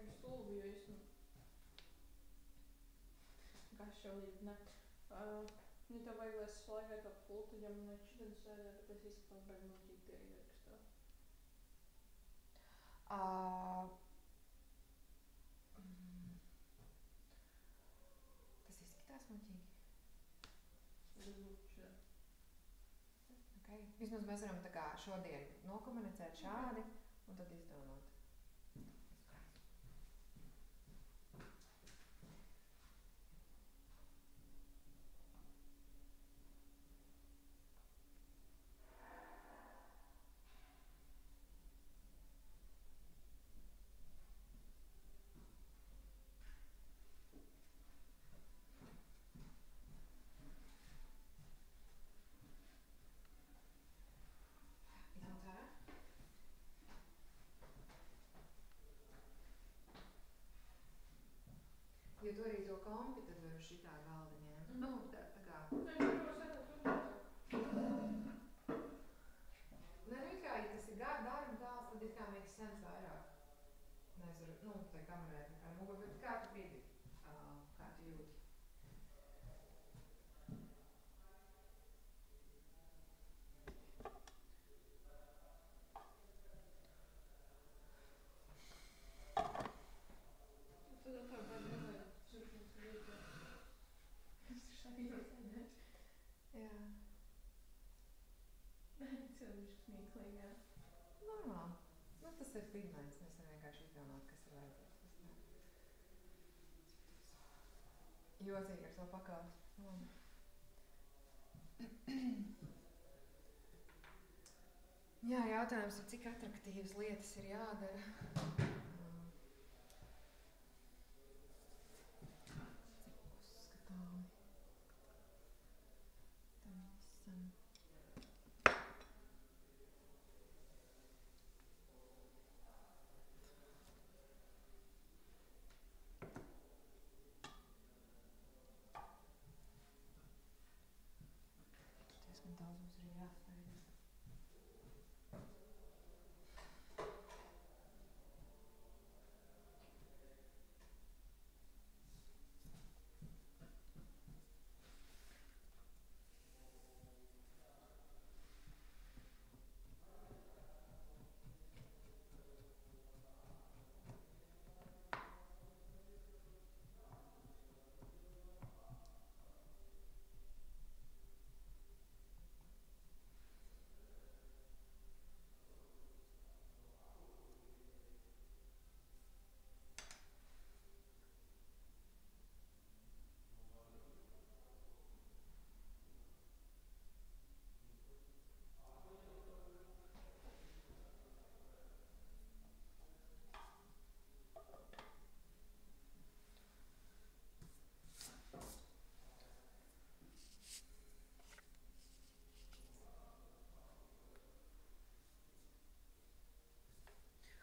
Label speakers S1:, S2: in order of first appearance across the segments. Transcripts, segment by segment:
S1: vienkārši stulbi, jo es, vienkārši jau līdz ne. Ja tev vajag, lai es slaigāju kā pultiņam un nečitinu sēdē, tad es izskatās baigi muļķīgi tie ierakstā.
S2: Tas izskatās muļķīgi. Okay. Vismaz mēs varam tā kā šodien nokomunicēt šādi un tad izdomāt. Ja tu arī to kompi, tad var šitā galda ņemt. Nu, tā kā...
S1: Nē, es varu sēdēt tur mazāk.
S2: Nē, nu, it kā, ja tas ir darba tāls, tad it kā makes sense vairāk. Nezinu, nu, tai kamerē, tā kā mugu, bet kā tu gribi, kā tu jūti?
S1: Tad tā baigi nevajag zuršņas līdzi. Es ir sajūta, ne?
S2: Jā.
S1: Tev ir smieklīgi, jā.
S2: Normāli. Nu, tas ir pigments, mēs varam vienkārši izdomāt, kas ir vajadzīgs. Jocīgi ar to pakāpes. Jā, jautājums ir, cik atraktīvas lietas ir jādara. Cik uzskatāmi. Tam visam. Diezgan daudz mums ir jāstāja.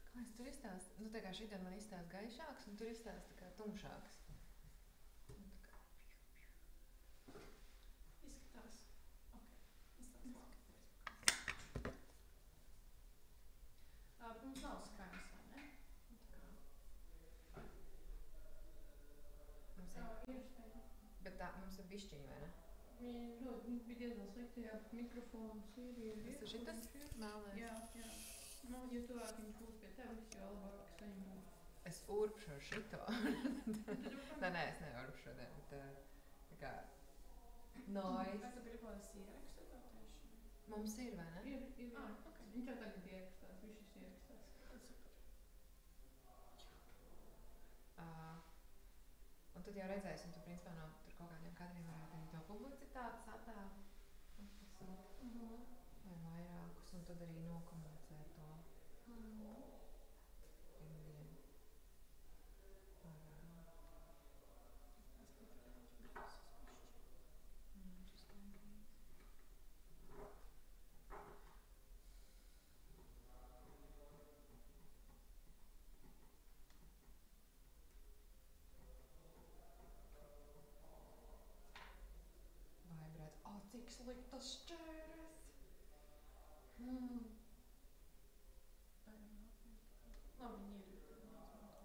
S2: Kā es tur izstāstu? Nu, tā kā šitien man izstāst gaišāks, un tur izstāst tā kā tumšāks.
S1: Izskatās. Ok. Izskatās labi. Mums nav skaņas, vai ne?
S2: Mums ir.
S1: Ir skaņa.
S2: Bet tā, mums ir bišķiņi, vai ne?
S1: Ļoti bija diezgan slikti, jā, bet mikrofons ir.
S2: Tas ir šitas melnais?
S1: Jā. Nu, jo tuvāk viņš būs pie tevis, jo labāk skaņa būs.
S2: Es urpšu ar šito. Nē, es neurpšu šodien, bet tā kā noise.
S1: Vai tu gribi, lai es ierakstu to tieši?
S2: Mums ir, vai ne?
S1: Ir.
S2: Ok.
S1: Viņš jau tagad ierakstās, viņš ierakstās. Super.
S2: Un tad jau redzēsim, tu principā no tur kaut kādiem kadriem varētu arī to publicitātes attēlu vai vairākus, un tad arī nokomunicēt to pirmdien Vibrēt. Cik sliktas šķēres!
S1: Labi, viņi ir neizmanto.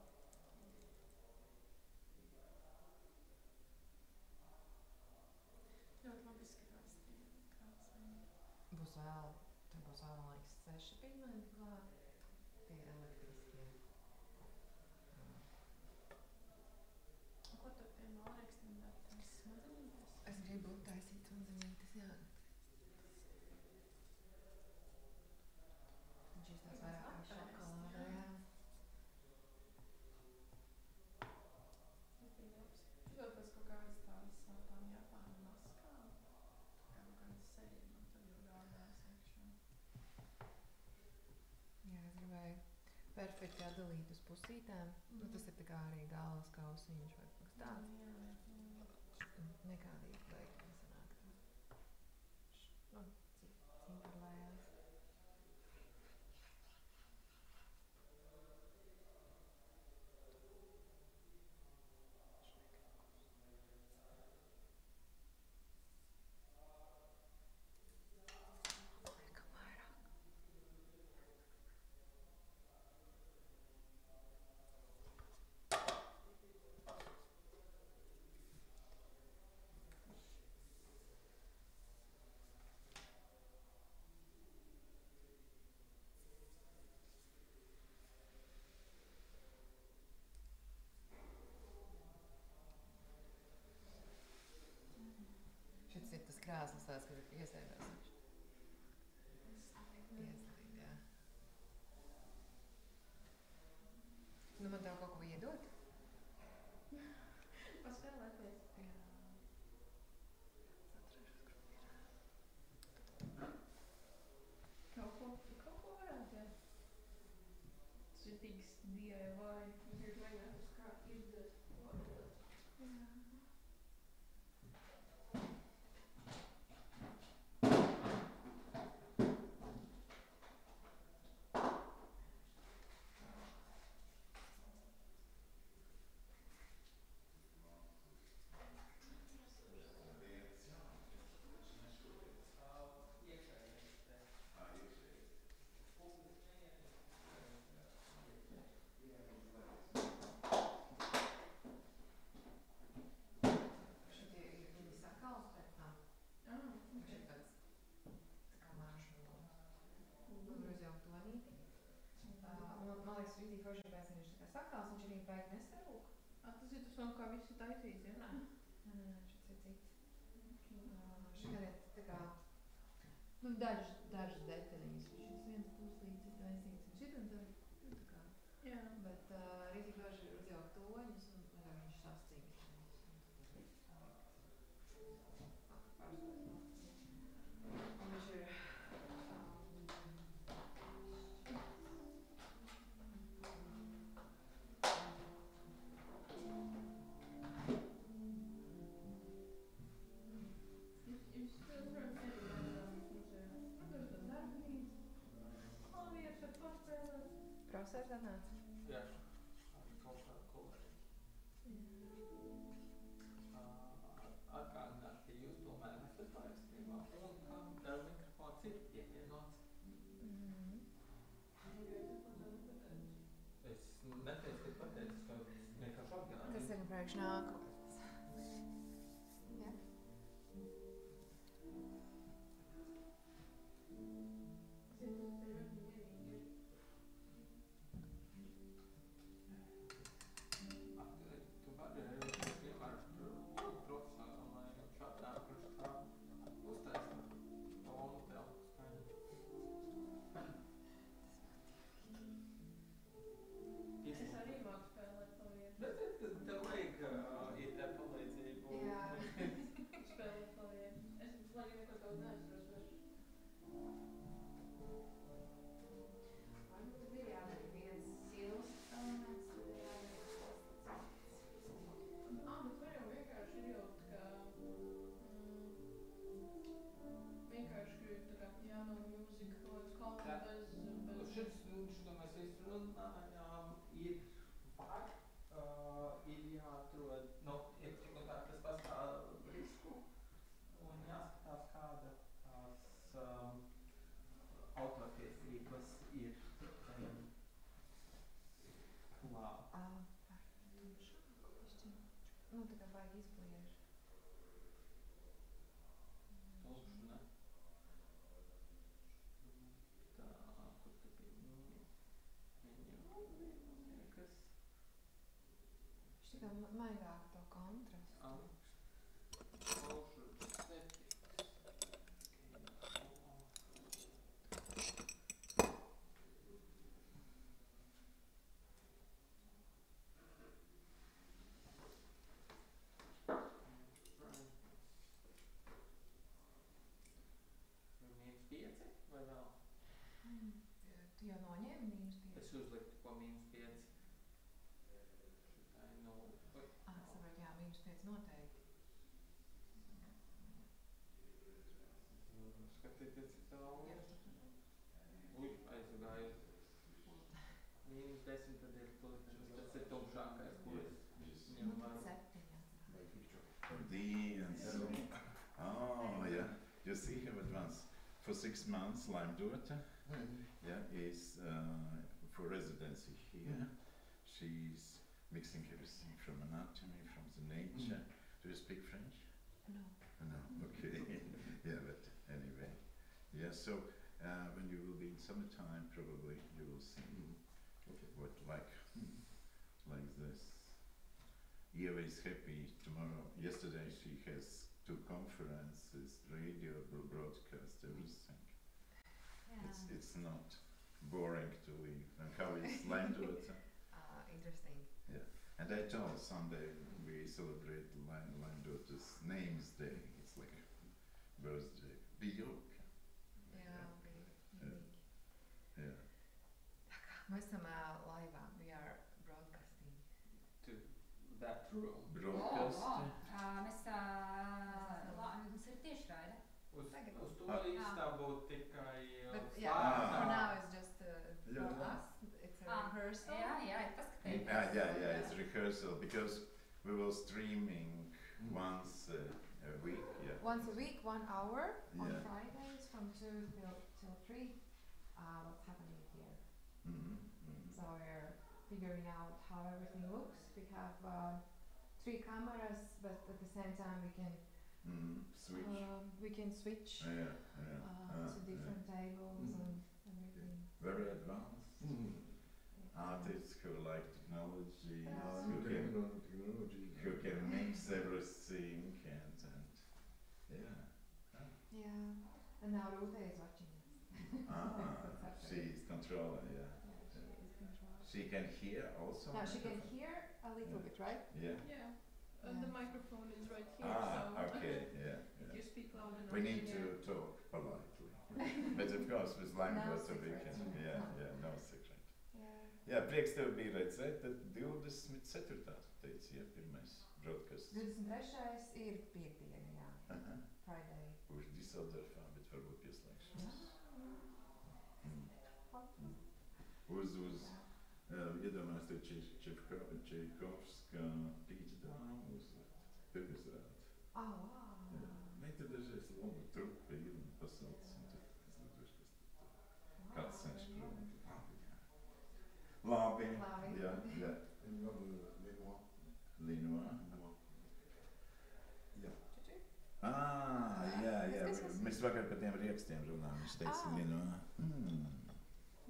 S2: būs vēl, man liekas, 6 pigmenti klāt. Tie elektriskie.
S1: Ko tu ar tiem malrakstiem dari? Tās smadzenītes?
S2: Es gribu taisīt smadzenītes, jā. Viņš izstās vairāk kā šokolāde, jā.
S1: Tas bija labs. Šito pēc kaut kādas tām Japāņu maskām. Kā kaut kādas sejas man tad jau gādājās iekšā.
S2: Jā, es gribēju perfekti atdalīt uz pusītēm. Nu, tas ir tā kā arī galvas kausiņš vai kaut kas tāds. Nekādīgi beigti nesanāk tā. Nu, cimperlējās. Liekam vairāk. Šis ir tas krāsas tās, kur iesēdās. Ieslīd, jā. Nu, man tev kaut ko iedot?
S1: Paspēlēties.
S2: Jā.
S1: Kaut ko varētu, jā. Tas ir tiks DIY. Viņš mēģināt uz kā izdot.
S2: Jā. Šitie ir viņi sakals pēc tam. Viņš ir tāds kā maršmelos. Tur uzjaukt tonīti. Man liekas, rītī forši pēc viņš tā kā sakals, viņš arī baigi nesarūk.
S1: Tas ir tas, no kā visi taisīts, ja?
S2: Nē, šis ir cits. Šitien ir tā kā, nu, dažas detaļiņas. Šis viens puslīdz ir taisīts, un šitien tā ir, nu, tā kā.
S1: Jā.
S2: Bet rītī forši ir uzjaukt toņus, un tā viņš sastīgs. Un viņš ir
S1: Jūs varam ierunāt muzejā. Tur tā darbnīca. Klavieris var paspēlēt.
S2: profesors atnāca.
S3: Jā, ar kaut kādu kolēģi. Atgādināt, ka jūs tomēr esat taisnībā un ka mikrofons ir pievienots. Es neteicu, ka pateicu, ka vienkārši atgādinu.
S2: Tas ir priekš nākotnes. Jā?
S1: Tas ļoti mierīgi ir.
S3: Tu vari vienmēr lūgt profesoram, lai viņš atnāk priekšā uztaisa tonu tev skaņu.
S1: Es arī māku spēlēt klavieru.
S3: Bet tev vajag ir tā palīdzību.
S2: Jā.
S1: Spēlēt klavieru. Es lai neko daudz neatceros vairs.
S2: Varbūt tad ir jādara viens silts elements, tad ir jādara
S1: Bet var jau vienkārši ielikt, ka vienkārši tā kā piano mūzika kaut kāds
S3: Jā.
S1: kalns bez
S3: Šito mēs izrunājām, ir jāatrod, nu, ir tik un tā, tas pastāv risku un jāskatās, kāda tās autortiesības ir klāt.
S2: Nu, tā kā baigi izbliež.
S3: Lūkšanai.
S2: maigāk to kontrastu. Tu jau noņēmi -5?
S3: Es uzliktu ko -5. Šitai nulli.
S2: Saprot, jā, -5 noteikti.
S3: Skatieties, cik tālu. Uj, aizgāju. -10 tad ir tas ir tumšākais, ko es ņemu vērā.
S2: 7.
S4: D and so. Oh, yeah. You see her advance. For 6 months, Lyme daughter, is for residency here. She's mixing everything from anatomy, from the nature. Do you speak French?
S2: No.
S4: No, okay. Yeah, but anyway. Yeah, so when you will be in summertime, probably you will see what like this. Eva is happy tomorrow. Yesterday she has 2 conferences, radio, broadcast, everything.
S2: Yeah.
S4: It's not boring to leave. And how is Lyme daughter?
S2: Interesting.
S4: Yeah. And I told Sunday we celebrate Lyme daughter's name's day. It's like birthday. Bijok.
S2: Jā, bija unique.
S4: Yeah.
S2: Mēs esam laivā. We are broadcasting.
S3: To that room.
S4: Broadcast.
S5: Mums ir tiešraide.
S3: Uz
S2: Tagad.
S3: to īstābu tikai
S2: But
S3: slēgta.
S2: yeah, for now it's just
S4: Yeah.
S2: for us. It's a rehearsal.
S5: Jā, paskatieties.
S4: Yeah, it's rehearsal because we will streaming once a week. Yeah.
S2: Once a week, 1 hour on
S4: Yeah.
S2: Fridays from 2 till 3. What's happening here? So we're figuring out how everything looks. We have 3 cameras, but at the same time we can switch to different tables and everything.
S4: Very advanced. Artists who like technology,
S2: Yeah.
S4: who can mix everything and yeah.
S2: Yeah, and now Ruta is watching us.
S4: She is controlling, yeah.
S2: She is controlling.
S4: She can hear also.
S2: Now she can hear a little bit, right?
S4: Yeah.
S1: Yeah.
S2: Yeah.
S1: The microphone is right here, so
S4: Okay,
S1: if
S4: yeah.
S1: you speak loud enough.
S4: We need
S1: yeah.
S4: to talk politely. But of course with Lyme
S2: No
S4: daughter we
S2: secrets.
S4: can, no secret.
S2: Yeah.
S4: Jā, prieks tev bija redzēt, tad 24. teici, ja, pirmais broadcasts.
S2: 23. ir piekdiena, jā.
S4: Aha.
S2: Friday.
S4: Uz Düsseldorfā, bet varbūt pieslēgšanās. Iedomājos, te Čaikovska pīķdāma uz pirmizrādi.
S2: Oh, wow.
S4: Jā. Vai te dažreiz labi trupa ir un pasauc, un tad izlidošu, kas tad kāds cenš prom. Labi. Jā. Linois. Jā. Mēs vakar par tiem riekstiem runājam. Viņš teica Linois.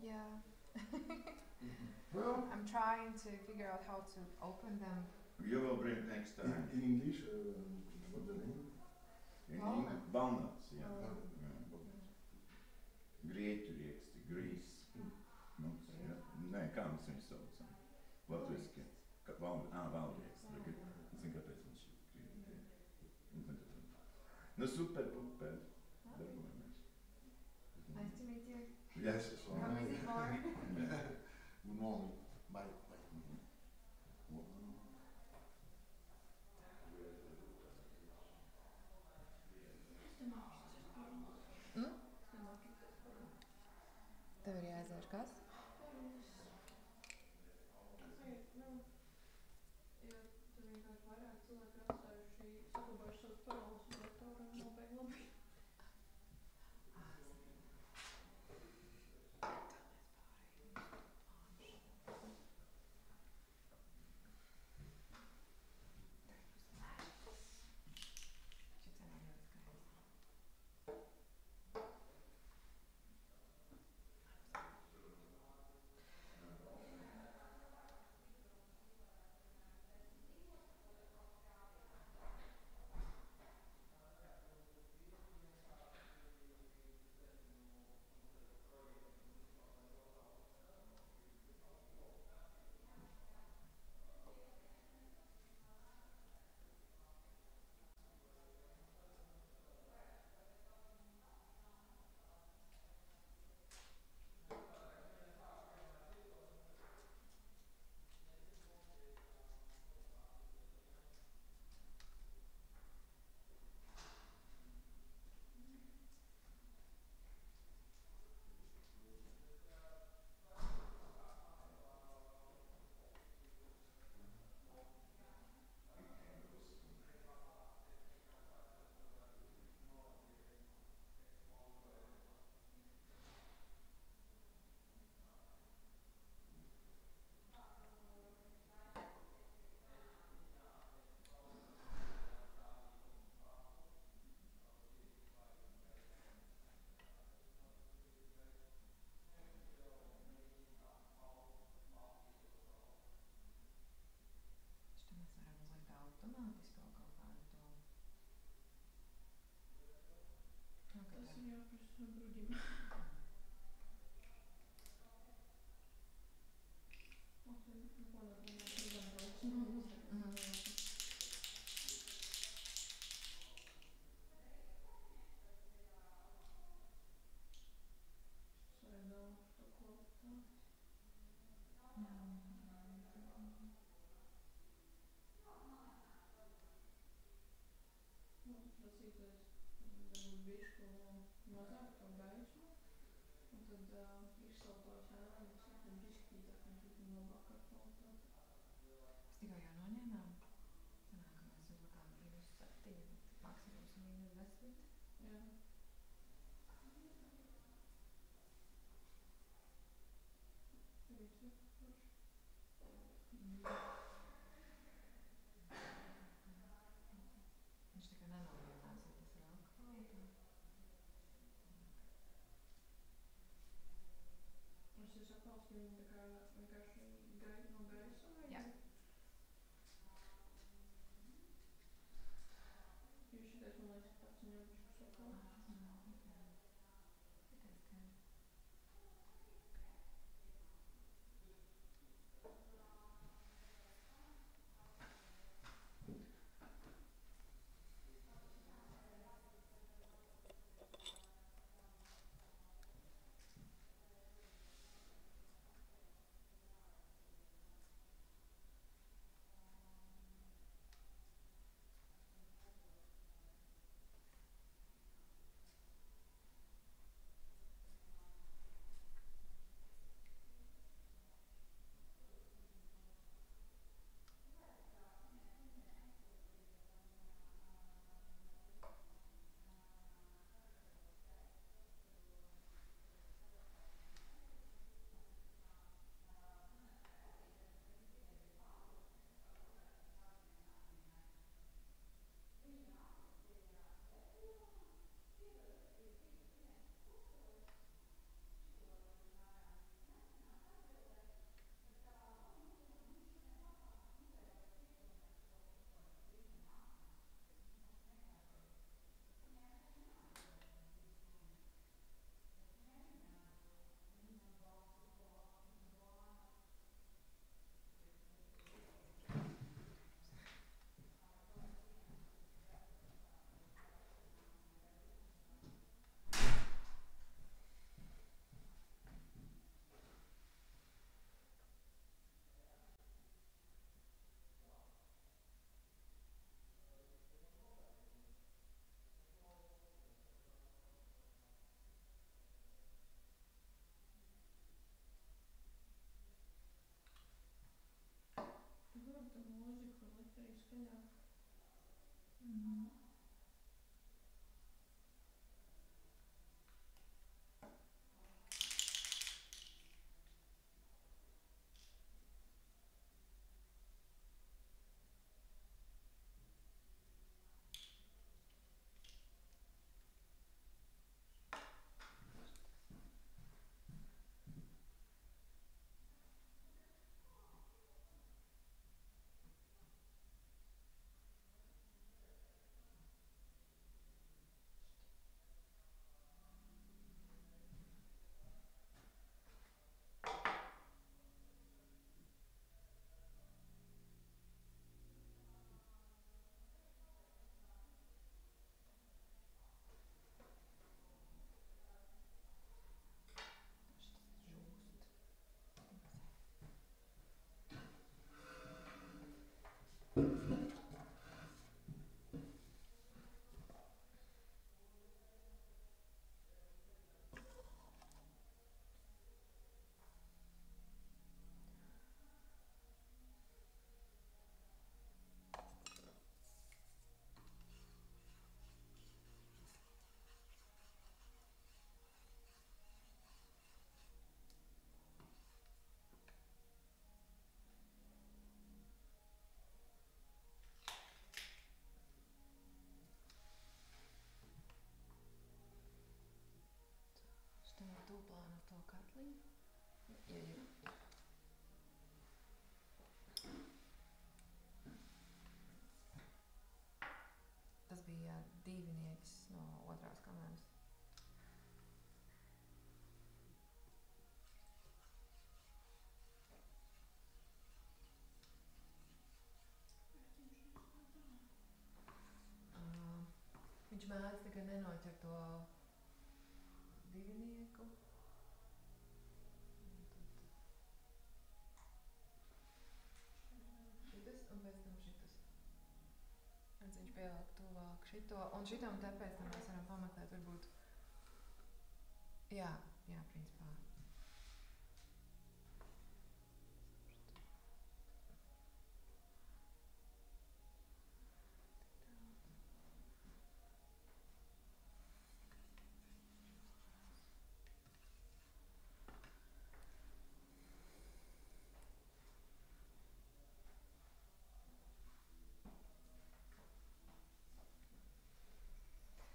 S2: Yeah. I'm trying to figure out how to open them.
S4: You will bring next time.
S6: In English, what's the name?
S4: Walnuts, jā.
S2: Oh.
S4: Grieķu rieksti, grīs. Nuts, jā. Nē, kā mēs viņus saucam? Latviski. Valrieksti. Zinu, kāpēc viņš ir. Nu, super, puper. Darbojamies.
S2: Nice to meet you.
S4: Yes.
S2: Come visit more.
S6: Good morning. Bye.
S2: Tev ir jāizvērš kas?
S1: Ja tu vienkārši vairāk cilvēku ir atstājuši saglabājuši savus parolus uz datoriem, nav baigi labi. mazāk to gaismu, un tad izsaltos ēnas, un tad izkrītāk, un tad labākā kvalitāte.
S2: Mēs tikko jau noņēmām. Sanāk, ka mēs uzlikām -7, maksimums -10.
S1: Jā. Visu forši.
S2: Viņš tā kā nenomierināts, ja tas ir alkohola.
S1: Un šis apels, ka viņi tā kā vienkārši no gaisa vai?
S2: Jā.
S1: Jo šitais, man liekas, pats ņem bišķi sapels. Varam to mūziku likt arī skaļāk.
S2: Tūplānu to katliņu. Ja. Tas bija divnieks no otrās kameras. Viņš mēdz tikai nenoķer to divnieku. Šitas un pēc tam šitas. Redz, viņš pievelk tuvāk šito, un šitam te pēc tam mēs varam pamatēt varbūt Jā, principā.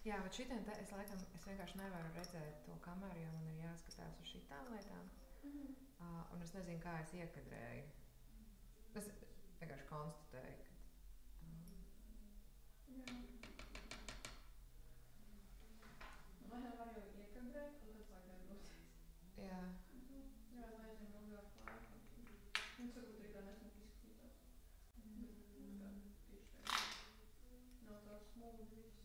S2: Jā, bet šitiem te es vienkārši nevaru redzēt to kameru, jo man ir jāskatās uz šitām lietām. Un es nezinu, kā es iekadrēju. Es vienkārši konstatēju, ka...
S1: Jā. Vai var jau iekadrēt, un tad sāk darboties?
S2: Jā.
S1: Jā, lai aizvien ilgāk laiku. Un varbūt arī tā nesmuk izskatītās. Bet kā tieši tagad. Nav tā smūgi viss.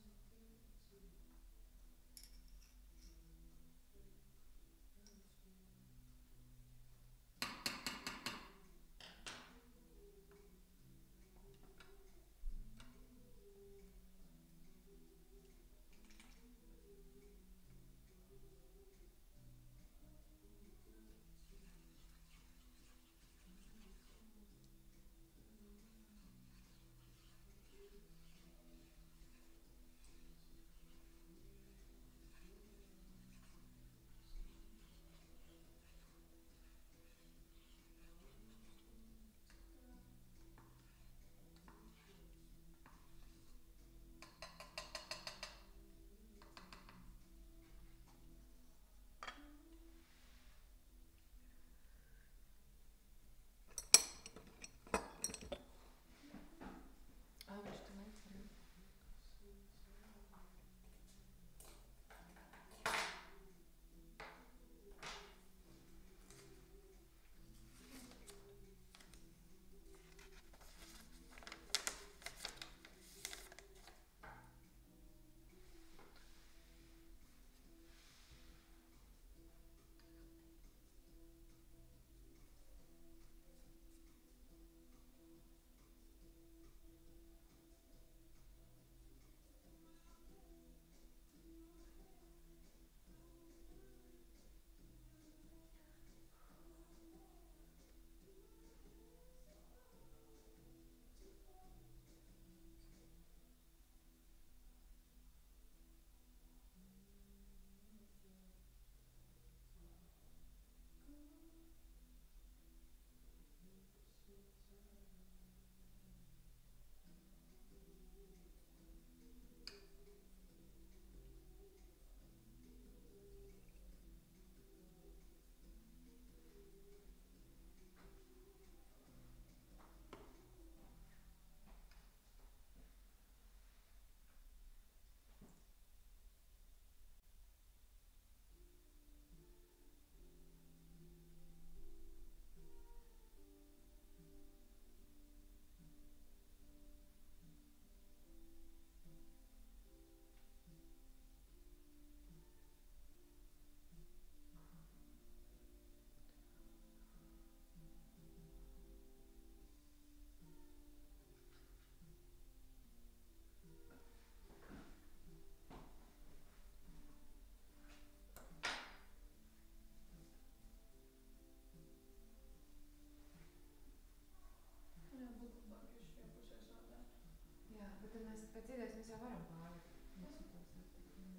S2: Pēc idejas mēs jau varam pārlikt visu to satikni.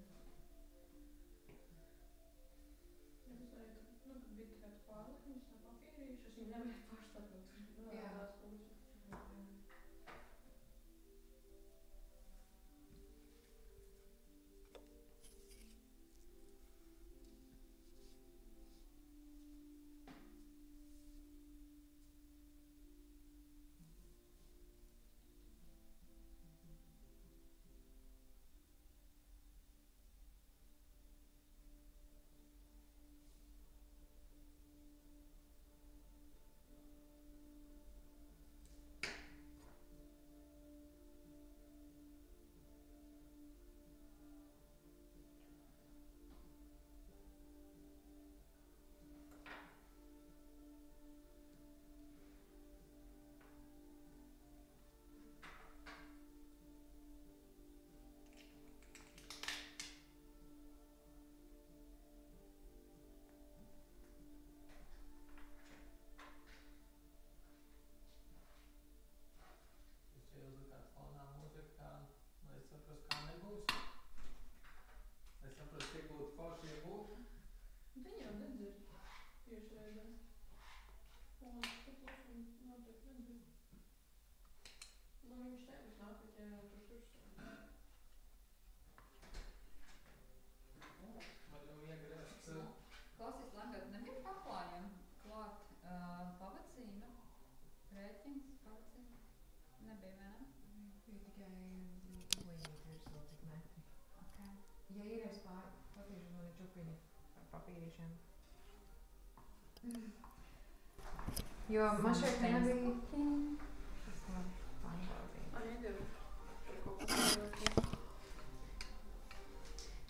S1: Ja es arī, kad bija tikai pārlikums tā papīrīši, es viņu nevarēju pārstāt no tur, no tās puses. viņš nebūs nākt, ja jau tur
S3: Man jau iegrēst.
S5: Klausies, Lambert, nebija paklājumi klāt pavadzīme, rēķins, pavadzīme? Nebija, vai ne?
S2: Bija tikai līnija virsū, cik metri.
S5: Okay.
S2: Ja ir es patīšu mani čupiņi ar papīrīšiem. Jo man šeit nebija... Es varu pārbaudīt.
S1: Man iedeva par kaut ko pārbaudīt.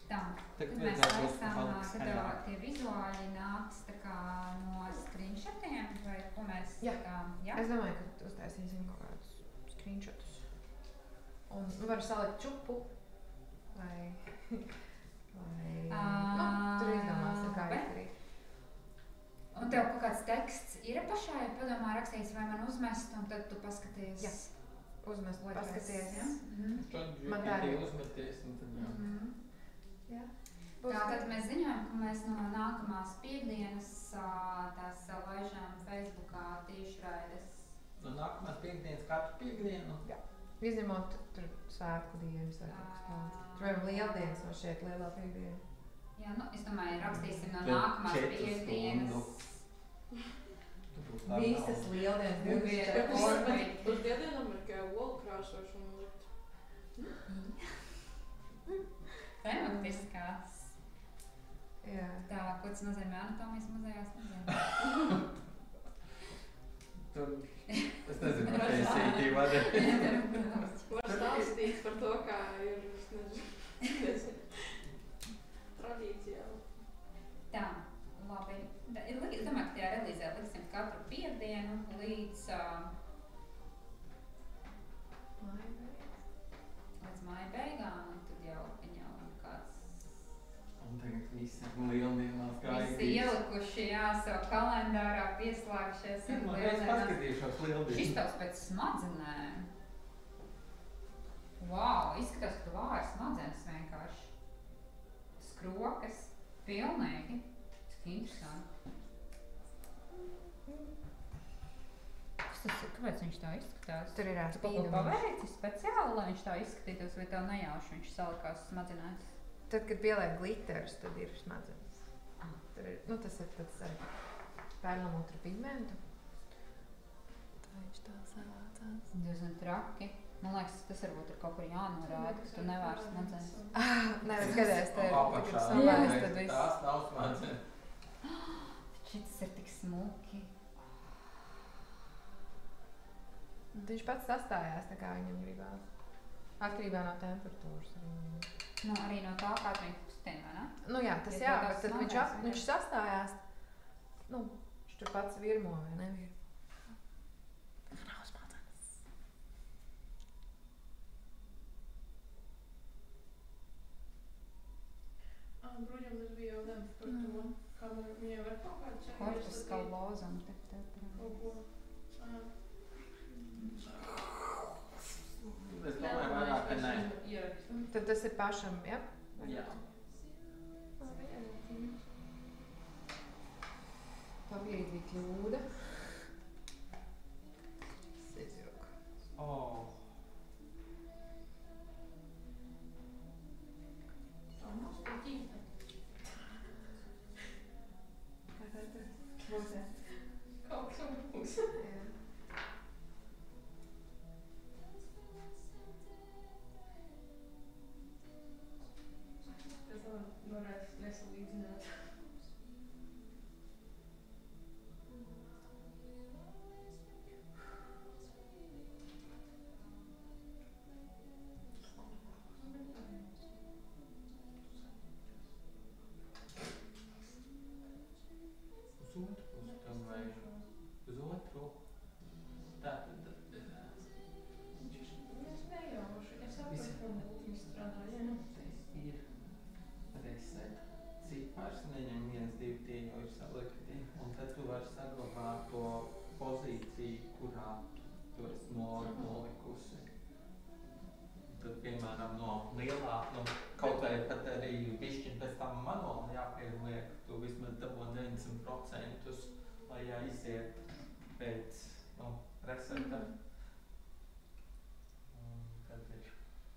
S5: Tā,
S3: Tad
S5: tad mēs
S3: vajadzētu būt
S5: taisām,
S3: palikt
S5: kad
S3: skaļāk.
S5: tie vizuāļi nāks tā kā no screenshotiem, vai ko mēs
S2: Jā.
S5: tā kā, jā?
S2: Es domāju, ka uztaisīsim kaut kādus screenshotus. Un var salikt čupu vai... tur izdomāsim, kā
S5: bet-
S2: izdarīt.
S5: Un tev kaut kāds teksts ir pašai padomā rakstīts, vai man uzmest, un tad tu paskaties?
S2: Jā. Uzmest,
S5: Otrais,
S2: paskaties.
S5: ja? Mhm.
S3: Tad
S2: Man tā
S3: GPT
S2: arī.
S3: uzmeties un tad jā.
S5: Mhm.
S2: Jā.
S5: Tātad mēs ziņojam, ka mēs no nākamās piekdienas tās laižām Facebookā tiešraides.
S3: No nākamās piekdienas katru piekdienu.
S2: Izņemot tur svētku dienas vai kaut kas tāds. Tur vai lieldienas vai šeit lielā piekdiena.
S5: Jā, nu, es domāju, rakstīsim no
S3: Tad
S5: nākamās
S3: 4
S5: piekdienas.
S2: Visas lieldienas,
S5: Bija
S2: 24.
S5: orbi.
S1: Uz diedienam ir kā olu krāsošana likt.
S5: Tematiskās.
S2: Jā.
S5: Tā, ko tas nozīmē anatomijas muzejās, nezinu.
S3: Tur, es nezinu, vai tas ir vada.
S1: Var stāstīt par to, kā ir, es nezinu, tradīcijā.
S5: Tā, labi. Es domāju, ka tajā relīzē liksim katru piekdienu līdz māja beigām, un tad jau kāds
S3: Un tagad visi lieldienās
S5: visi
S3: gaidīs.
S5: ielikuši, jā, savu kalendārā pieslēgšies ar
S3: Es
S5: lieldienām.
S3: paskatīšos lieldienas.
S5: Šis tavs pēc smadzenēm. Vau, izskatās, ka tu vāri smadzenes vienkārši. Skrokas, pilnīgi. Cik interesanti. Kas tas ir? Kāpēc viņš tā izskatās?
S2: Tur ir
S5: Tu kaut ko
S2: spīdums.
S5: paveici speciāli, lai viņš tā izskatītos, vai tev nejauši viņš salikās smadzenēs?
S2: Tad, kad pieliek glitterus, tad ir smadzenes. Tur ir, nu tas ir tāds ar perlamutru pigmentu. Tā viņš tā savācās.
S5: Diezgan traki. Man liekas, tas varbūt ir kaut kur jānorāda, ka tu nevērs smadzenes.
S2: Nē, bet skaties, te ir
S3: Apakšā.
S2: tagad savādas, tad viss.
S3: Tās nav smadzenes.
S5: Šitas ir tik smuki.
S2: Viņš pats sastājās, tā kā viņam gribās. Atkarībā no temperatūras arī.
S5: Nu, arī no tā, kā tu viņu kustina, vai ne?
S2: Nu jā, tas
S5: Ja
S2: jā,
S5: tev
S2: bet
S5: tās
S2: tad viņš,
S5: smadzenes
S2: viņš sastājās. Nu, viņš tur pats virmo vai nevirmo. Nav smadzenes.
S1: Bruģam tas bija jau lemts par to, kā viņai var kaut kādu ceļu
S5: Korpus
S1: iestatīt.
S5: kalvozam.
S1: Kaut ko.
S3: Es domāju, vairāk, ka nē.
S1: Ierakstam.
S2: Tad tas ir pašam, ja?
S3: Jā.
S2: Papīrī bija kļūda. Izjūka.
S3: Oh.
S1: Tā nav spēķīga.
S2: Kā tā ir? Būsē.
S1: Kaut kas būs.
S2: Jā.
S1: Es varētu nesalīdzināt.
S3: Uz otru pusi tam vajag. Uz otru. Tā tad.
S1: Es nejauši. Es saprotu, ka viņi strādā, jā.
S3: Ir reset. Cipars neņem 1, 2, tie jau ir salikti. Un tad tu vari saglabāt to pozīciju, kurā tu esi nolikusi. Tad, piemēram, no lielā, kaut vai pat arī bišķiņ pēc tam manuāli jāpieliek, tu vismaz dabū 90%, lai aiziet pēc reseta.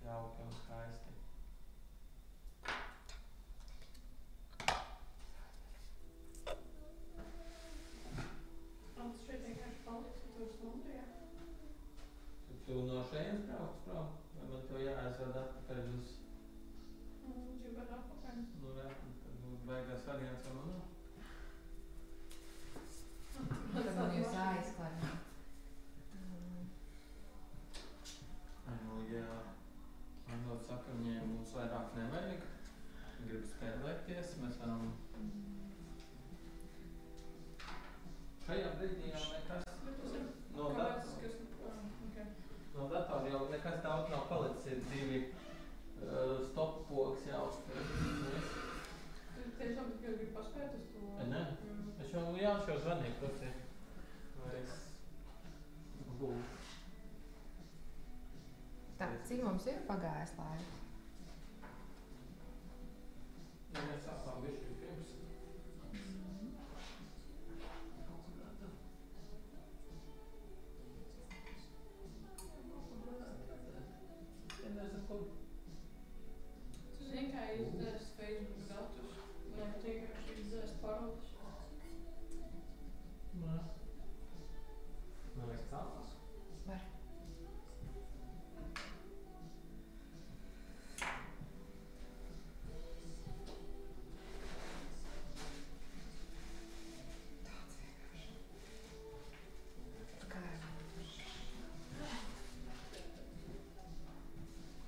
S3: jauki un skaisti.
S1: Tas šeit vienkārši paliks, ka tu esi Londrijā.
S3: Tu no šejienes brauc prom? Vai man to jāaizved atpakaļ uz...
S1: Gribētu atpakaļ.
S3: Nu jā, tad būs beigās variants vai manā.
S2: Tad man jūs jāizklāj.
S3: Nu jā, Anot saka, viņiem mums vairāk nevajag. Grib spēlēties, mēs varam... Šajā brīdī jau nekas... No datora jau nekas daudz nav palicis, ir 2 stop pogas jāuzspēr.
S1: Tu tiešām tikai gribi paspēt uz to?
S3: Nē, es jau Jānis jau zvanīju prasīju. Vai es būtu.
S2: Tā, cik mums ir pagājis laiks?
S3: Ja mēs sākām bišķi pirms.
S1: Tu zini, kā izdzēst Facebook datus? Vai vienkārši izdzēst paroles?
S3: Nē. Man liekas tālāk.
S2: Var. Tāds vienkārši. Kā ir?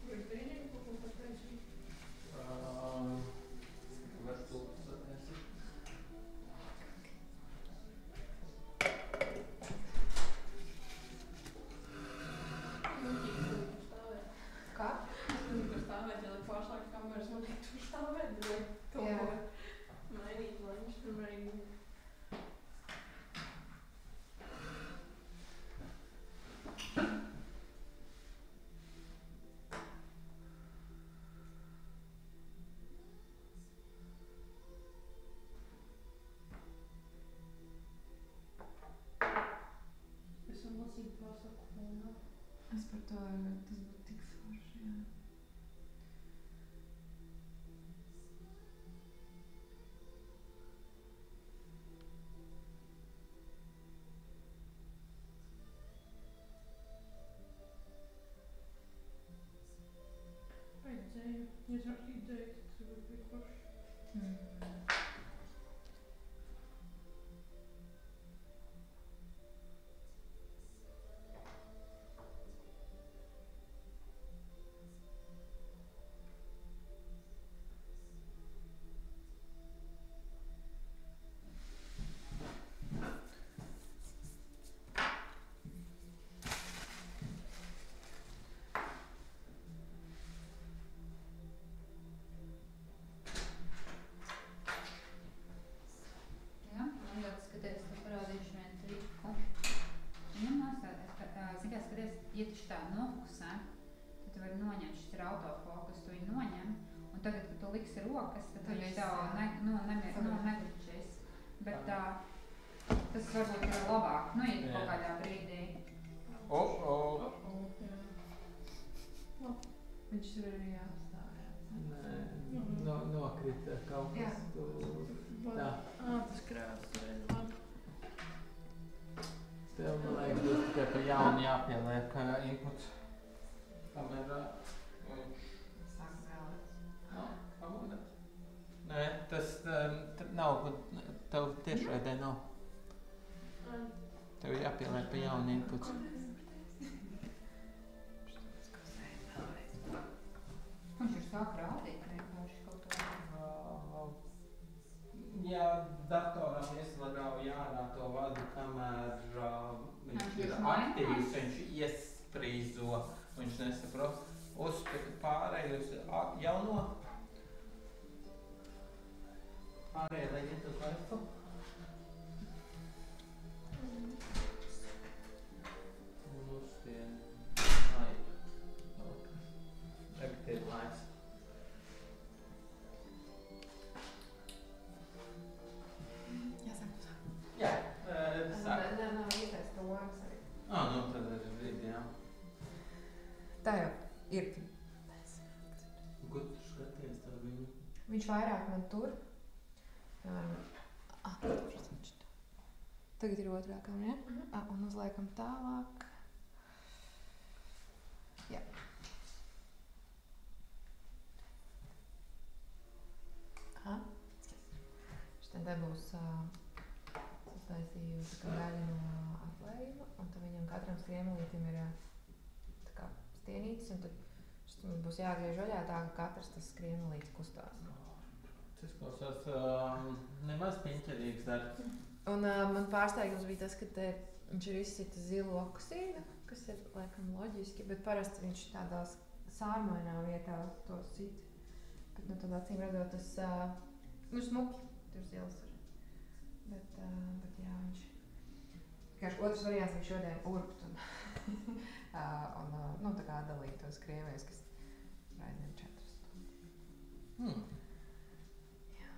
S1: Vai brīnīgi kaut ko pataisīt?
S3: Var stulpus attiesīt.
S2: Kā?
S1: Tur stāvēt, ja lai pārslēgt kameras, man tik tur stāvēt, bet lai kaut
S2: Jā.
S1: ko mainīt, lai viņš tur mainīt. Es varu lasīt pasaku fonā.
S2: Es par to, tas būtu tik forši, jā.
S1: Vai dzēju? Ja es rakstītu dzēju, tad tas būtu tik forši.
S5: Jā, man ļoti skaties, tu parādīšu vienu triku. Nu, nostāties, zini, kā skaties, ja taču tā nofokusē, tad tu vari noņemt, šis ir autofokus, tu viņu noņem, un tagad, kad tu liksi rokas, tad
S2: Tad
S5: viņš
S2: viss,
S5: tev negličīs. Bet tas varbūt ir labāk, nu, ja tu kaut kādā brīdī.
S2: Viņš tur arī jāstāv, jā.
S3: Nē, nokrita kaut
S2: Jā.
S3: kas tur. Tā.
S1: Tas krāsas ir labi.
S3: Tev, man liekas, būs tikai pa jaunu jāpieliek inputs kamerā.
S2: Sāk vēlēt.
S3: Kamerā? Nē, tas nav, tev tiešraidē nav. Tev jāpieliek pa jaunu inputs.
S5: Viņš ir sāk rādīt vienkārši kaut ko.
S3: Ja datoram ieslagāja ārā to vadu, kamēr viņš ir aktīvs, viņš iesprīzo, viņš nesaprot. Uz pārējus jauno. Pārējie leģiet uz laifu. Un uz tie laifu. Tagad ir laiks.
S2: Jāsāk uzsāk.
S3: Jā,
S2: Nē, nav īstais romas arī.
S3: nu tad ir brīdi, jā.
S2: Tā jau ir. Viņš vairāk man tur. Tagad ir otrā kamera, ja? Un uzliekam tālāk. Jā. Šitien te būs sataisīju tā kā daļu no atlējuma, un tad viņam katram skriemelītim ir tā kā stienītis, un tad šis būs jāgriež vaļā tā, ka katrs tas skriemelītis kustās.
S3: Tas klausās nemaz piņķerīgs darbs.
S2: Un man pārsteigums bija tas, ka te viņš ir izsita zilu oksīdu, kas ir laikam loģiski, bet parasti viņš tādās sārmainā vietā to sit. Bet nu tad acīm redzot tas, nu smuki, tur zils ir. Bet jā, viņš. Vienkārši otrs variants viņš šodien urbt un, nu tā kā dalīt tos krievējus, kas aizņem 4 stundas. Jā.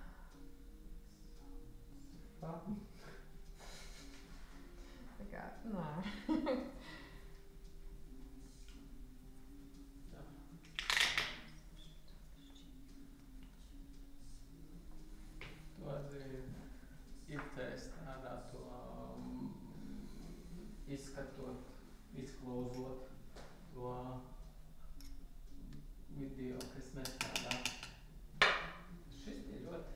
S2: Tā kā, nē.
S3: Tu arī itēs tādā to izskatot, izklausot to video, kas mēs tādā. Šis ir ļoti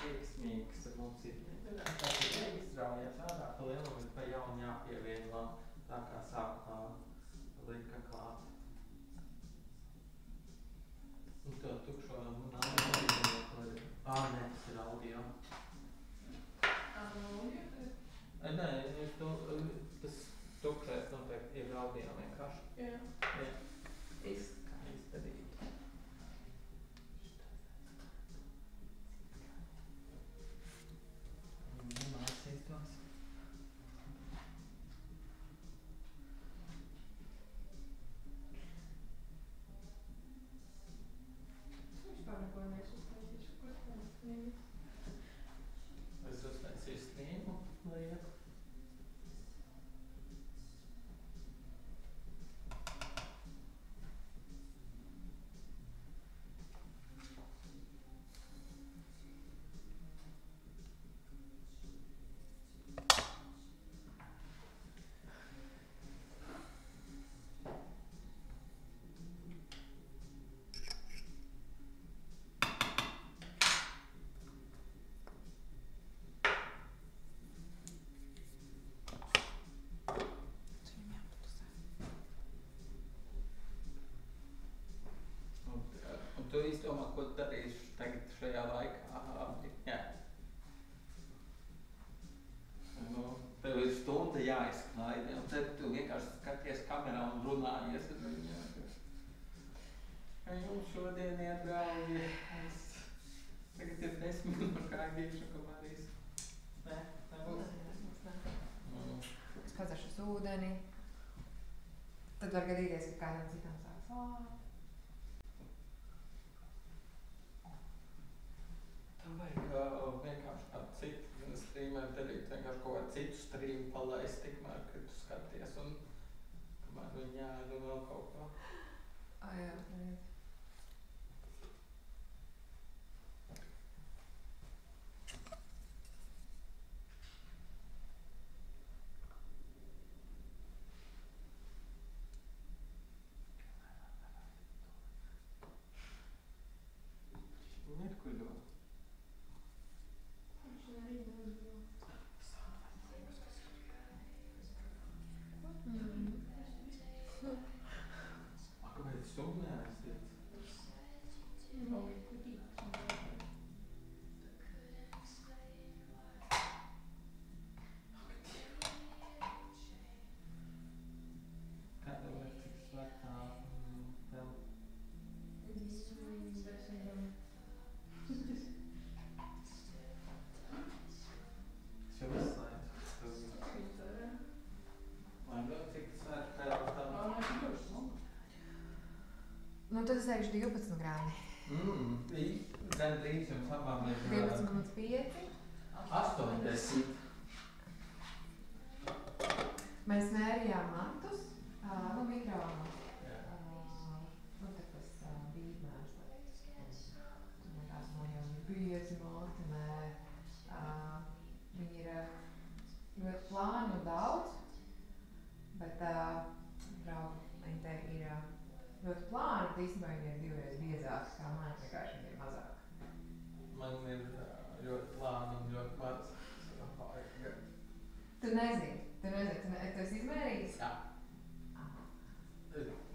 S3: veiksmīgs, mums ir jāizraujās ārā pa lielu, bet pa jaunu jāpievieno tā kā sākumā lika klāt. Un to tukšo nav audio, ko ir. Nē, tas ir audio. Nē, tas tukšais noteikti ir audio vienkārši. Jā. Izdarīt. Mācīs tos.
S1: Vispār neko neuztaisīšu, ko tā
S3: Es uztaisīju streamu lietu. Un tu izdomā, ko tu darīšu tagad šajā laikā. Jā. Nu, tev ir stunda jāizklaide, un tad tu vienkārši skaties kamerā un runājies ar viņu. Kā jums šodien iet draugi? Tagad ir 10 minūšu gaidīšu, kamēr Nē, nebūs.
S2: Es padzeršu ūdeni. Tad var gadīties, ka kādam citam sāks lāt.
S3: Tam vajag vienkārši kādu citu streameru darīt, vienkārši kaut kādu citu streamu palaist tikmēr, kad tu skaties un kamēr viņi jāēd un vēl kaut ko.
S2: Jā, redz.
S3: Mirkuļo.
S1: Viņš arī neuzbrauc.
S3: Kāpēc stundu neaiztiec?
S1: Vēl kutīt.
S3: Kāda var cik svētā vēl?
S1: 10 gadam.
S3: Es jau izslēdzu. Lai vēl cik svētā vēl tam?
S2: Nu, tad es teikšu 12 grādi.
S3: Gandrīz jums abām ir
S2: 12,5.
S3: 80.
S2: Mēs mērījām matus, nu, mikro,
S3: Jā.
S2: nu, te tas bīdmērs, tur man tās viņi ir divreiz biezāki kā man, vienkārši viņi ir mazāki.
S3: Man ir ļoti plāni un ļoti maz.
S2: Tu nezini, tu esi izmērījis?
S3: Jā.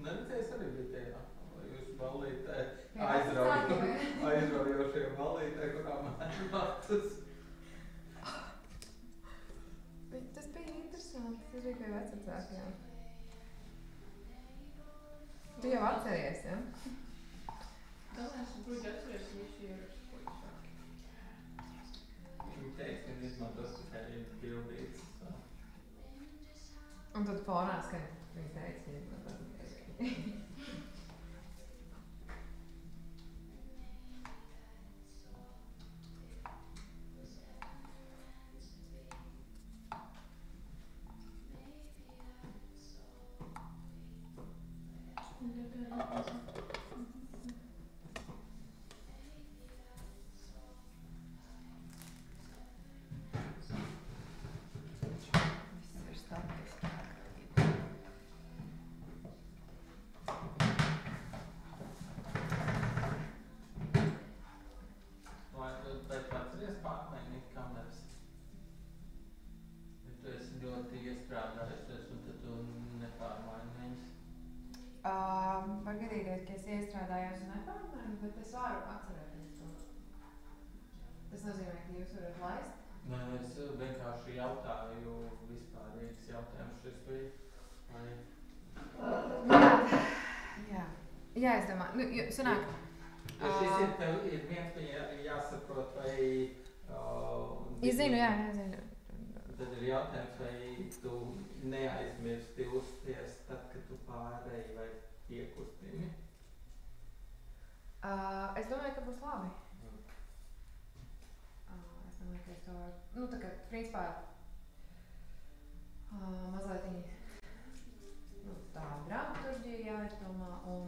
S3: Neredzējis arī bija tajā, jūs ballītē aizraujošie ballītē, kurā mēr matus.
S2: Tas bija interesanti, tas bija pie vecākiem. Tu jau atceries, ja?
S1: Galvenais, es brūģi atceries visu ierakstu, ko es sāku.
S3: Viņi teiks, ka izmantos tikai viens bildīts.
S2: Un tad fonā skan, viņi teica, ka izmantos tikai. Viss ir statiski.
S3: Vai tu pēc atceries pārmainīt kameras? Ja tu esi ļoti iestrādājusies un tad tu nepārmaini viņas?
S2: Var gadīties, ka es iestrādājos un nepārmainu, bet es varu atcerēties to. Tas nozīmē, ka jūs varat laist?
S3: Nē, es vienkārši jautāju vispārīgs jautājums šis bija. Vai...
S2: Jā, es domāju, nu, sanāk.
S3: Ja šis ir tev, ir viens, ka jāsaprot, vai...
S2: Es zinu, jā, zinu.
S3: Tad ir jautājums, vai tu neaizmirsti uzties tad, kad tu pārēji vai iekustini?
S2: Es domāju, ka būs labi. Es domāju, ka es to varu... Nu, tā kā, principā, mazliet viņi... Nu, tā dramaturģija jāizdomā un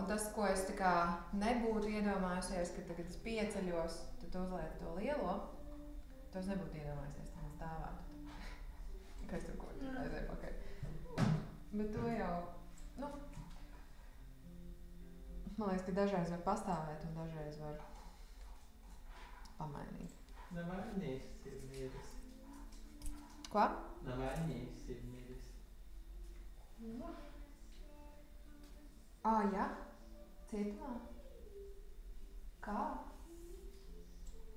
S2: tas, ko es tā kā nebūtu iedomājusies, ka tagad es pieceļos, tad uzlieku to lielo, to es nebūtu iedomājusies, tā man stāvētu. Kā es tur ko aizēju pakaļ. Bet to jau, nu, man liekas, ka dažreiz var pastāvēt un dažreiz var pamainīt.
S3: Navainīgs ir miris.
S2: Ko?
S3: Navainīgs ir miris.
S2: Jā? Cietumā? Kā?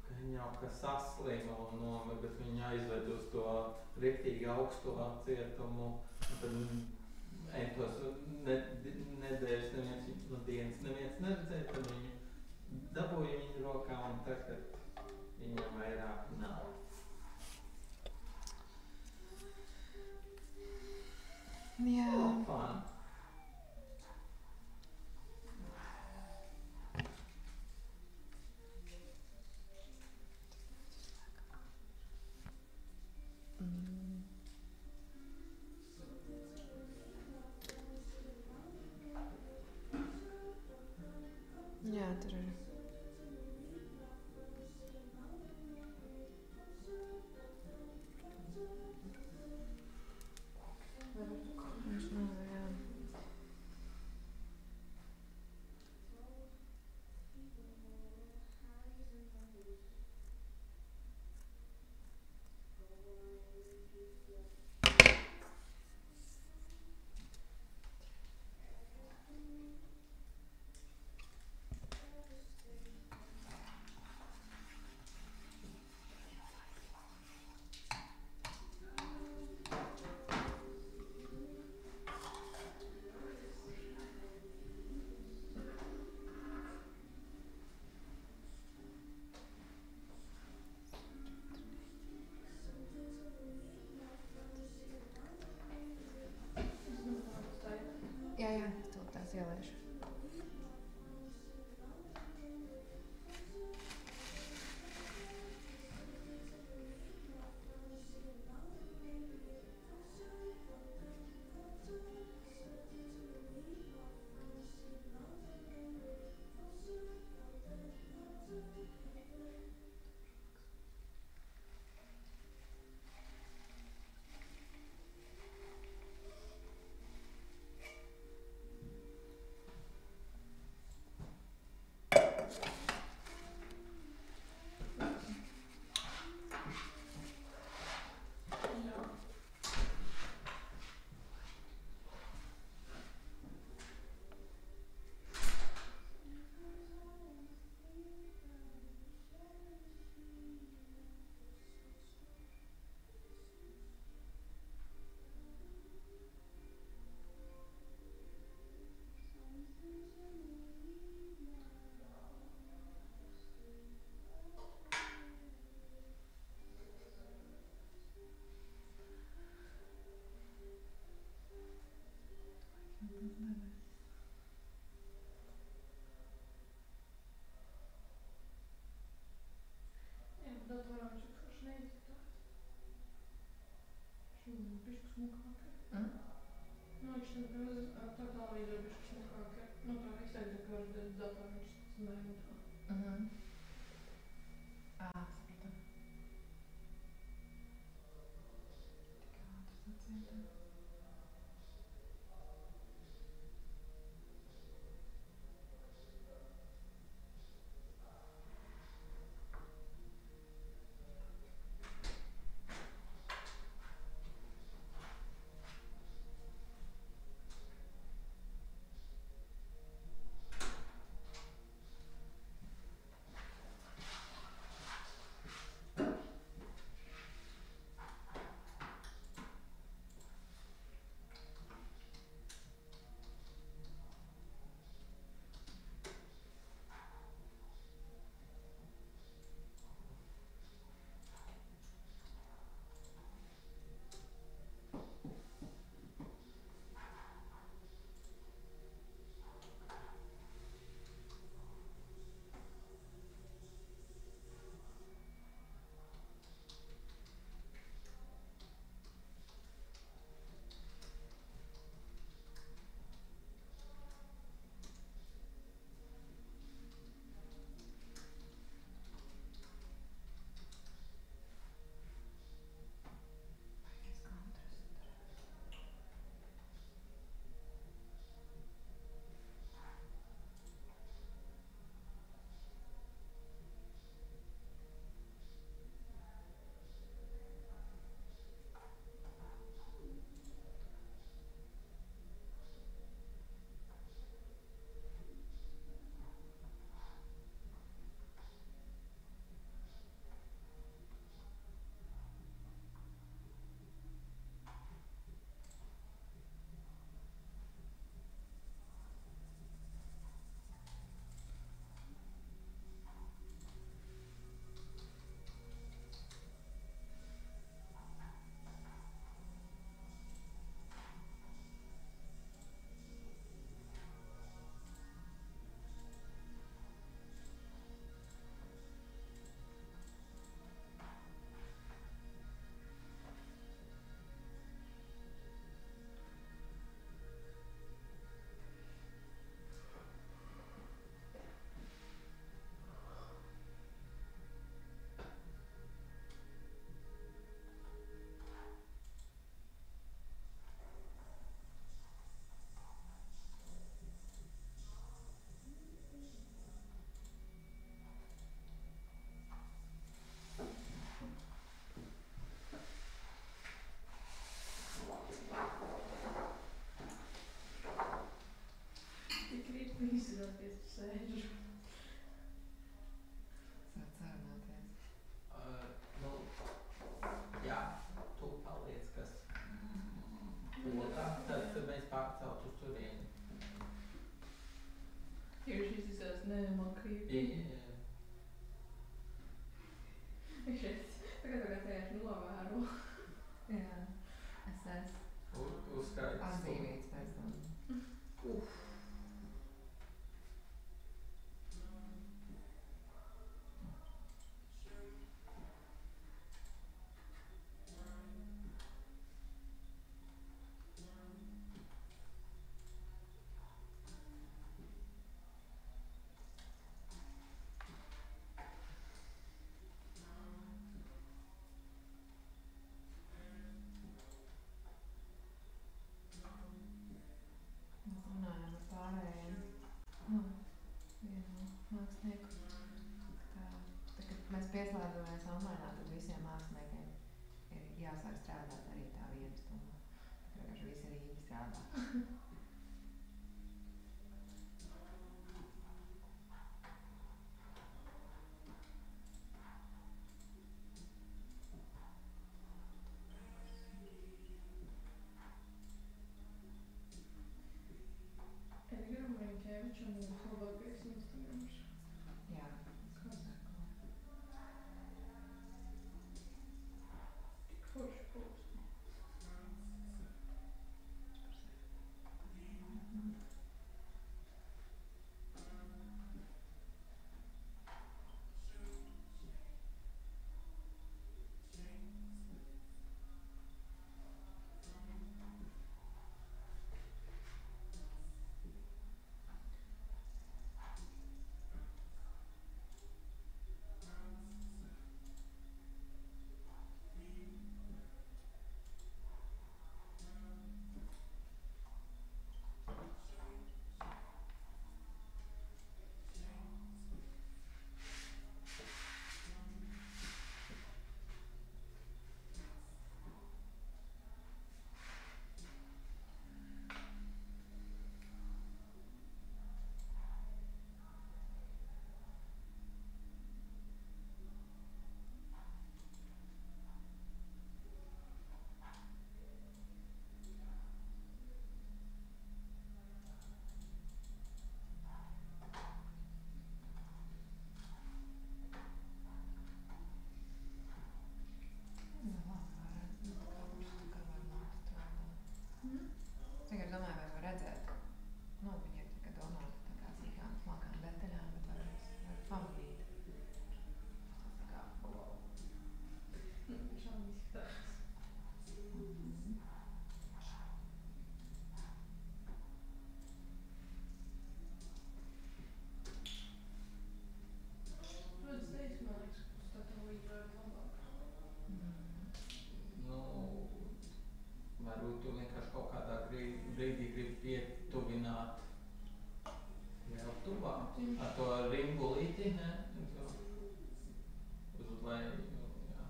S3: Viņa jau ka saslima un nomira, bet viņa aizved uz to riktīgi augsto cietumu. Tad entos nedēļas neviens no dienas neviens neredzēja, tad viņu dabūja viņu rokā un tagad viņam vairāk nav.
S2: Jā.
S3: Fun.
S2: Jā, tur ir. Viņš nav, jā. Jā, to tās ieliešu.
S1: smukāki.
S2: Mm?
S1: Man liekas, tā televīzija bišķi smukāki. Nu tā, es tagad, ka var datoriņš, tas nē, nu tā.
S2: Mhm. Sapratu. Tik ātri sacīta.
S1: Izrādīties, tu sēžu.
S2: Sāc sarunāties.
S3: Nu, jā, tu paliec, kas otā, tad mēs pārcelt uz turieni.
S1: Tieši izsās, nē, man krīpi. Es šeit, tagad tieši novēro.
S2: Jā, es esmu
S3: Uzskaits.
S2: atdzīvīts pēc tam. Mēs runājām ar pārējiem, vienu mākslinieku, ka kad mēs pieslēdzamies online, tad visiem māksliniekiem ir jāsāk strādāt arī tā viena stunda. Vienkārši visi Rīgi strādā.
S1: Edgaram Rinkēvičam būs labākais instruments.
S2: Jā, tas
S1: Tik forši pūst.
S3: tuvāk. Ar to ringulīti, ne? Uz leju, jā.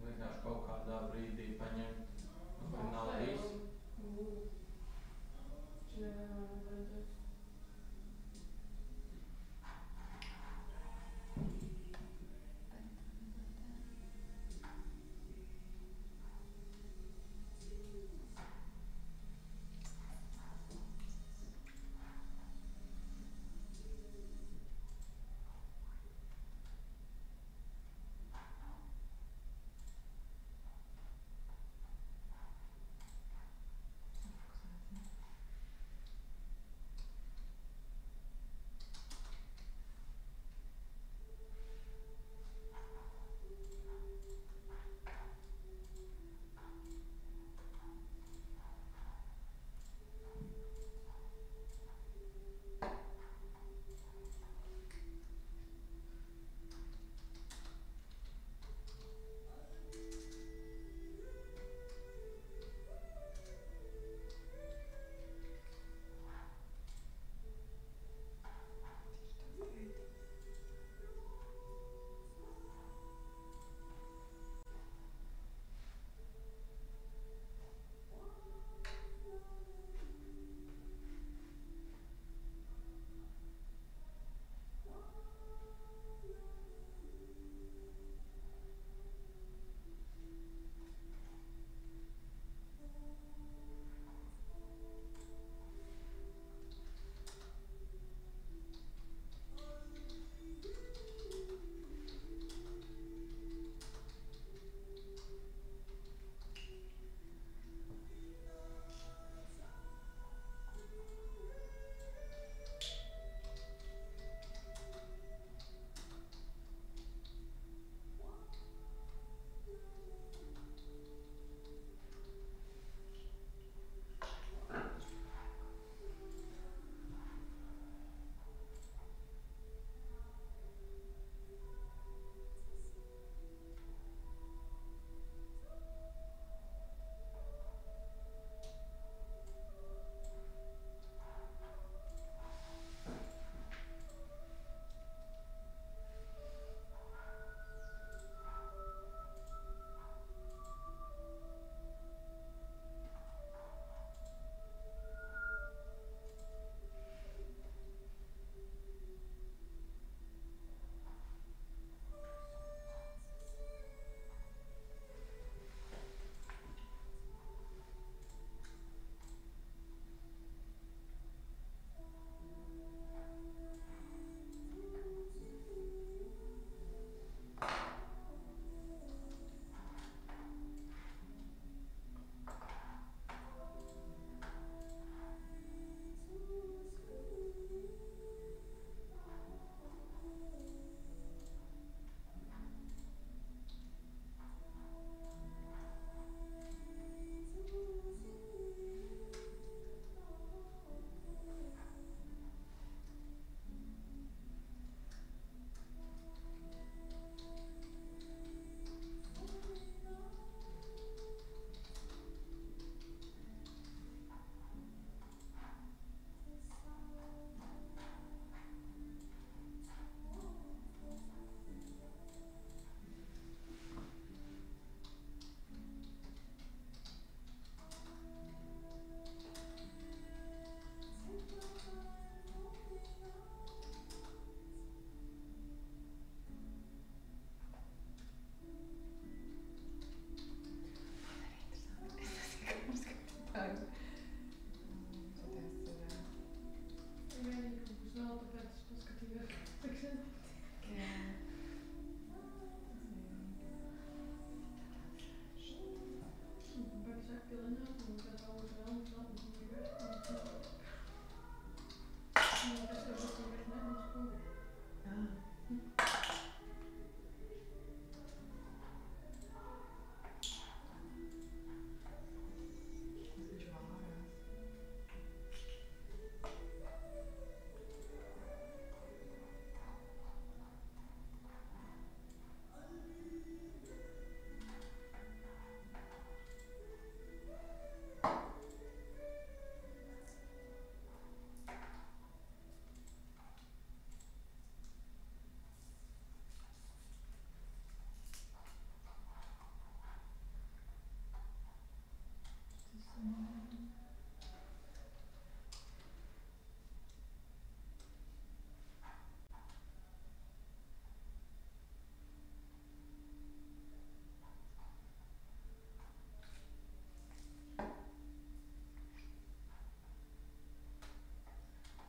S3: Vienkārši kaut kādā brīdī paņemt. Vai nav viss?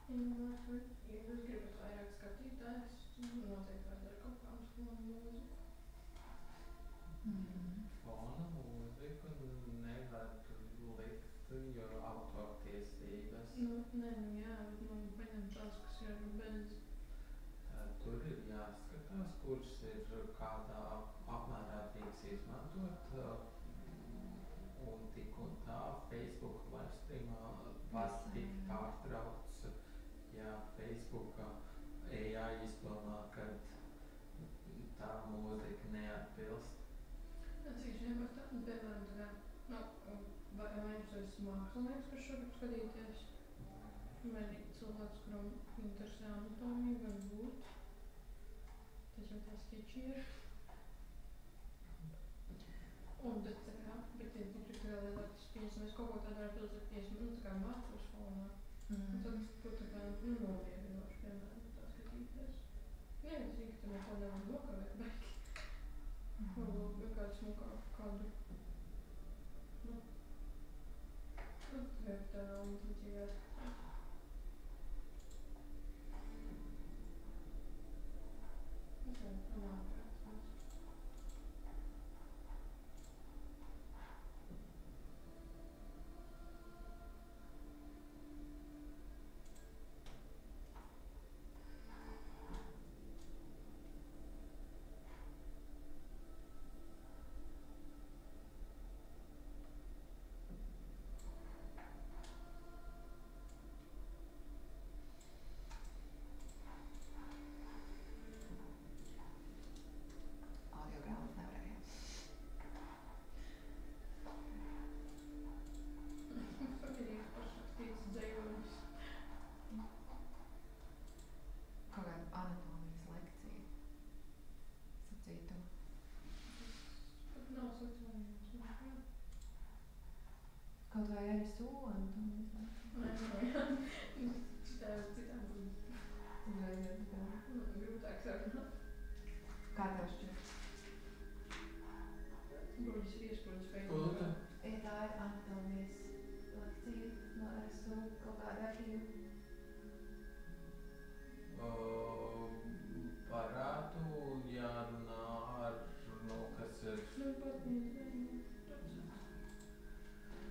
S1: Iedomājos, ja jūs gribat vairāk skatītājs, noteikti vajadzētu kaut kādu fonu mūziku.
S3: Fona mūziku nevar likt, jo autortiesības.
S1: Nē, jā, bet paņem tās, kas ir bez.
S3: Tur ir jāskatās, kurš ir kādā apmērā tieks izmantot, un tik un tā Facebook livestreamā var tikt pārtraukts, ja Facebooka AI izdomā, ka tā mūzika neatbilst.
S1: Cik žēl, tā, piemēram, tā kā, vai tu esi mākslinieks, kas šo grib skatīties, vai arī cilvēks, kuram interesē anatomija, var būt. Tas jau tā sketči ir. Un bet tā kā, bet ja tu gribi vēl lielākas piesamies, kaut ko tādu var pilsēt piesamies, tā kā mācos fonā. Un tad tu tā kā, nomierinoši, piemēram, tā skatīties. Jā, es zinu, ka tu neko nevar nokavēt, baigi. Varbūt kādu smukāku kadru. Tā ir tā nav intuitīvi jāskatās. Tā nav prātās.
S2: Audio grāmatu nevarēja.
S1: Sakarīgi pašrakstīts dzējonis.
S2: Kaut kāda anatomijas lekcija. Sacītu.
S1: Pat nav sociālajums, jā.
S2: Kaut vai arī sūla anatomijas lekcija.
S1: Nē, citā būs.
S2: Uzreiz tā kā.
S1: Grūtāk sarunāt.
S2: Kā tev šķiet?
S1: Bruģis ir iesprūdis
S3: Lūdzu.
S2: Ja tā ir anatomijas lekcija no RSU kaut kāda arhīva.
S3: Varētu jārunā ar, kas ir.
S1: Pat nezinu.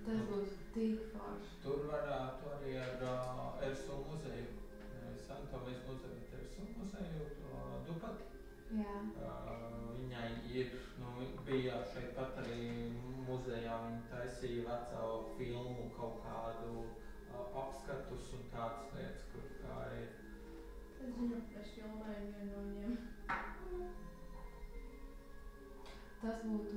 S2: Tas būs tik forši.
S3: Tur varētu arī ar RSU muzeju. Nevis anatomijas muzeju, bet RSU muzeju Dupati.
S2: Jā.
S3: Viņai ir, bija šeit pat arī muzejā, viņa taisīja veco filmu kaut kādu apskatus un tādas lietas, kur kā ir.
S1: Es zinu, es filmēju vienu no viņiem.
S2: Tas būtu.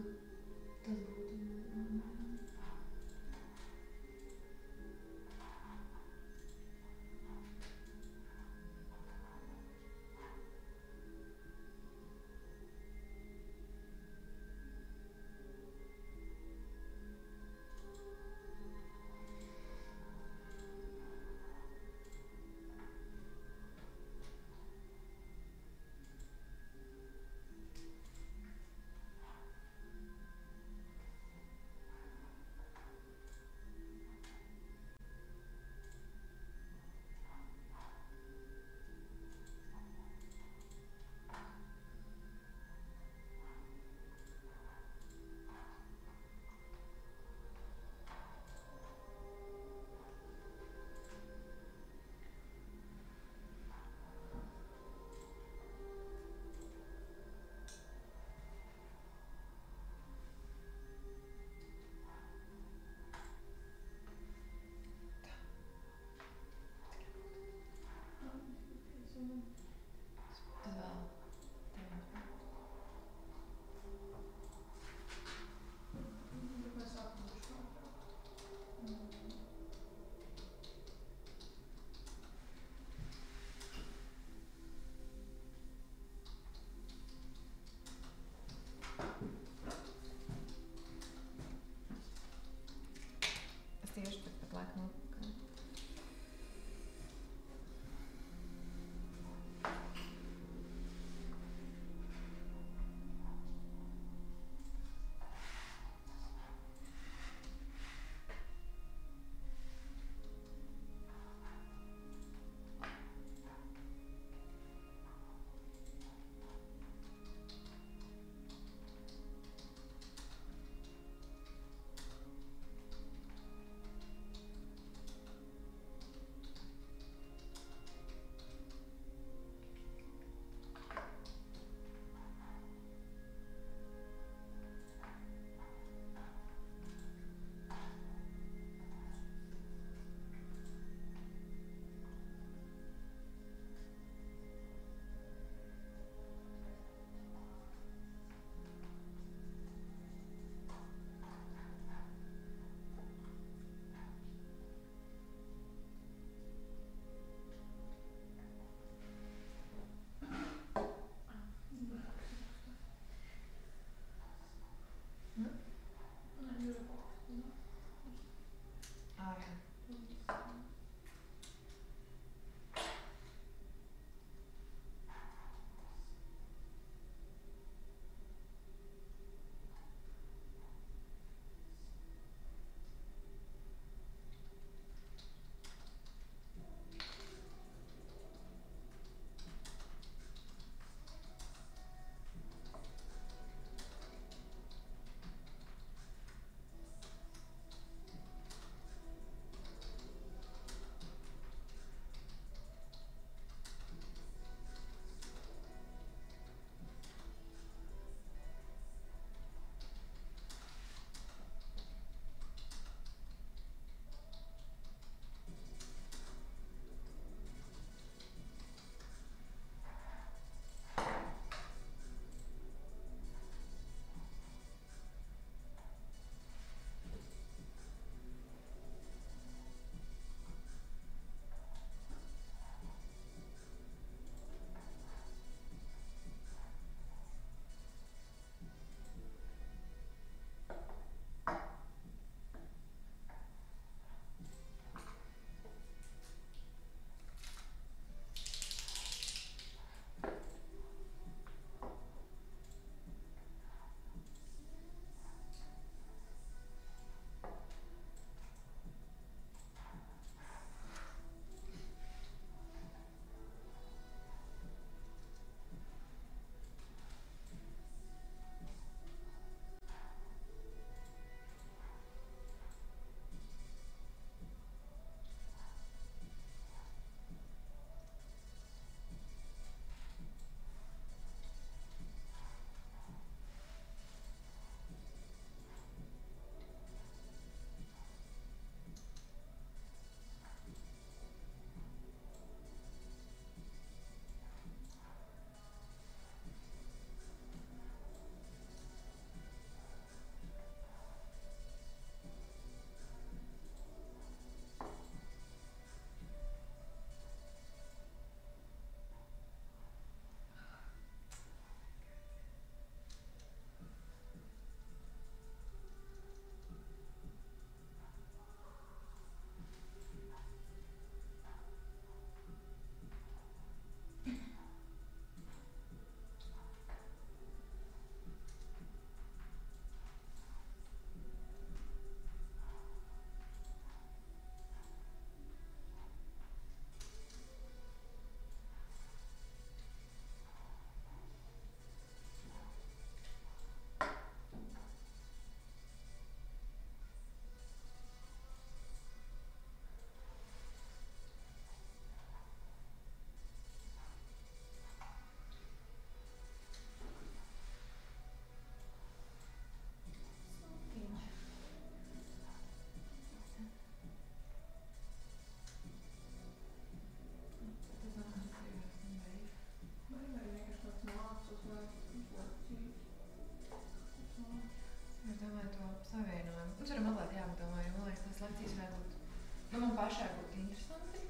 S2: man pašai būtu interesanti.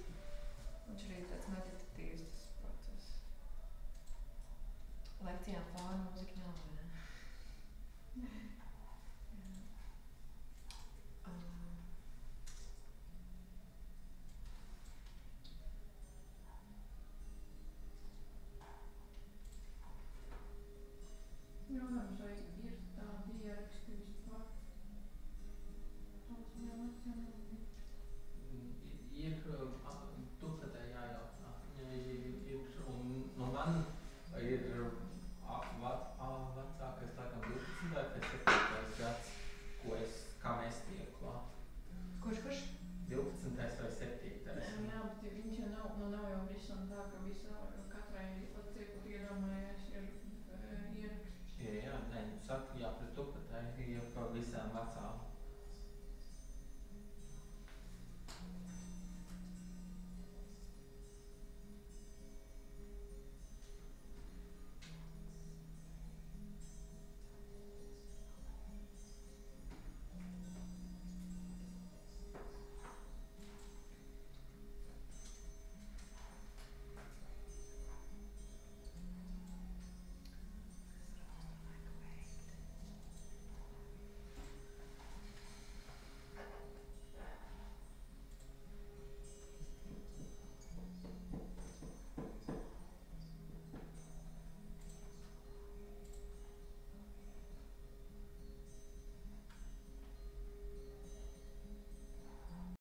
S2: Viņš arī tāds meditatīvs tas process. Lekcijām fona mūzika nav, vai ne?
S1: Jautājums, vai ir tādi ieraksti vispār? Tautas lekcijām?
S3: Ir, tu tad jājautā. Ir, un no man ir vecākais, laikam, 12. vai 17. gads, kā mēs tiek klāt.
S2: Kurš?
S3: 12. vai 7.
S1: Jā, bet viņš jau nav jau Brisona tā, ka visi vēl